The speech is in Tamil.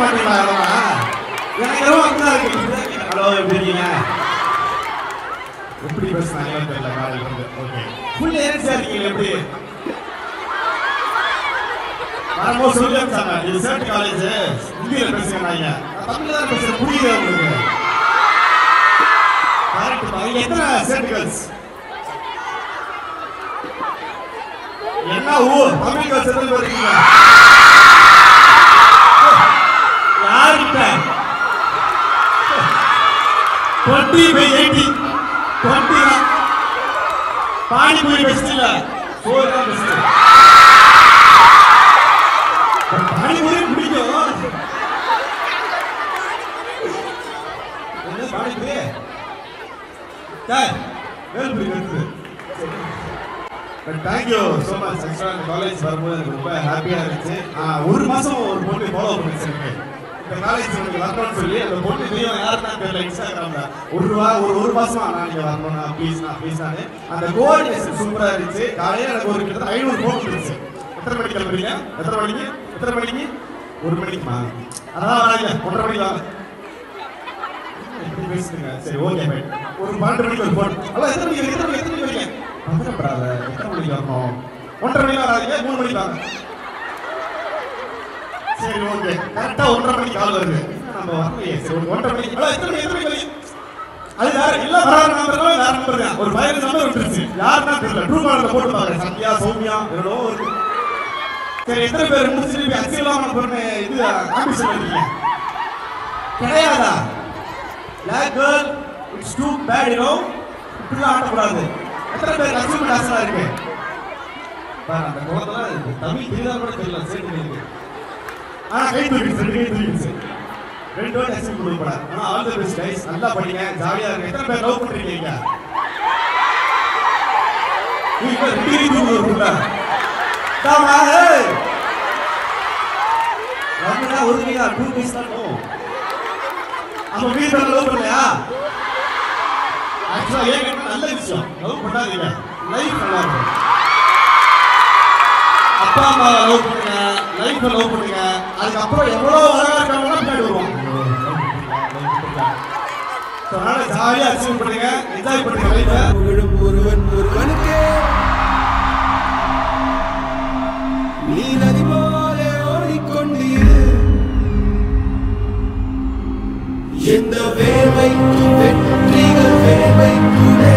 மாட்டீங்களா எனக்கு ரொம்ப அப்படிதான் இருக்கு. ஹலோ எப்படி இருக்கீங்க? எப்படி பேசுனாங்க தெரியல காலையில இருந்து. ஓகே ஃபுல் ஏன்ஸா இருக்கீங்க எப்படி? வரும்போது சொல்லி அனுப்பிச்சாங்க இது சேர்ட் காலேஜ் இந்தியில பேசுகிறாங்க. தமிழ்ல தான் பேசுற புரியுது உங்களுக்கு. கரெக்ட் தான். இங்க எத்தனை சேர்ட் கேர்ள்ஸ்? என்ன ஊர் தமிழ் கேர்ள்ஸ் எத்தனை பேர் இருக்கீங்க? யாருக்கிட்ட 20/80 20 தான். பானிபூரி பெஸ்ட் இல்ல, சோறு தான் பெஸ்ட். பானிபூரி பிடிக்கும். என்ன பானிபூரி? வேல்பூரி இருக்குது. Thank you so much. ஆக்சுவலாக காலேஜ் வரும்போது எனக்கு ரொம்ப ஹாப்பியாக இருந்துச்சு. ஒரு மாதம் ஒரு பொண்ணு ஃபாலோ பண்ணிச்சு. இந்த காலேஜ் எனக்கு வரணும்னு சொல்லி அந்த பொண்ணு தெரியும் யாருன்னா தெரியல இன்ஸ்டாகிராம்ல ஒரு மாசமா நான் இங்கே வரணும் ப்ளீஸ் நான் அந்த கோஆர்டினேஷன் சூப்பராக இருந்துச்சு. காலையில் எனக்கு ஒரு கிட்டத்தட்ட 500 ஃபோன் இருந்துச்சு. எத்தனை மணிக்கு கிளம்புறீங்க? எத்தனை மணிக்கு? 1 மணிக்குமா? அதான் வராங்க 1:30 மணிக்கு வாங்க. எப்படி பேசுங்க? சரி ஓகே ஃபைன். ஒரு 12 மணிக்கு ஒரு ஃபோன். அதான் எத்தனை மணிக்கு வரீங்க? பதறப்படாத. எத்தனை மணிக்கு வரணும்? 1:30 மணிக்கு வராதிங்க, 3 மணிக்கு வாங்க. சரி ஓகே கரெக்டா 1:30 மணிக்கு கால் வருது. நம்ம வரலையே. சரி 1:30 மணிக்கு. எத்தனை மணிக்கு? அது வேற இல்ல வராத நம்பர் வேற நம்பர் தான். ஒரு 15 நம்பர் வந்துருச்சு. யாருன்னா தெரியல. ட்ரூ காலர்ல போட்டு பாருங்க. சத்யா சௌமியா எவ்வளோ இருக்கு. சரி எத்தனை பேர் முடிச்சிட்டு அக்ஸிலாம பொண்ணு இது ஆம்பிஷன் பண்ணீங்க? கிடையாதா? Like girl it's too bad you know. இப்படிலாம் ஆடக்கூடாது. எத்தனை பேர் அச்சீவ்மெண்ட் ஆசையா இருக்கு? பாரு அந்த குழந்தைலாம் தமிழ் தெரியாத கூட தெரியல. சரி இருக்கு. கை தூக்கிடுச்சு. 2 வாட்டி அக்செப்ட் கொடுக்கப்பட. All the best guys. நல்லா படிங்க, ஜாலியா இருங்க. எத்தனை பேர் லவ் பண்றீங்க? நீங்க டிகிரி தூக்குறீங்க. தாமா ஏய். நம்மளா ஒரு கிலோ 2 பீஸ் தான் நோ. அப்ப வீட்ல லவ் பண்ணலையா? ஆக்சுவலா ஏங்க நல்ல விஷயம். லவ் பண்ணாதீங்க. லைஃப் நல்லா இருக்கும். அப்பா அம்மா லவ் பண்ணுங்க, லைஃப் லவ் பண்ணுங்க. அதுக்கப்புறம் எவ்வளவு அழகா இருக்காங்கன்னா பின்னாடி வருவாங்க. அதனால ஜாலியா அச்சீவ் பண்ணுங்க, என்ஜாய் பண்ணுங்க லைஃப. ஒருவனுக்கு நீ நதி போல ஓடிக்கொண்டீரு. எந்த வேர்வைக்கு வெற்றிகள் வேர்வைக்குள்ளே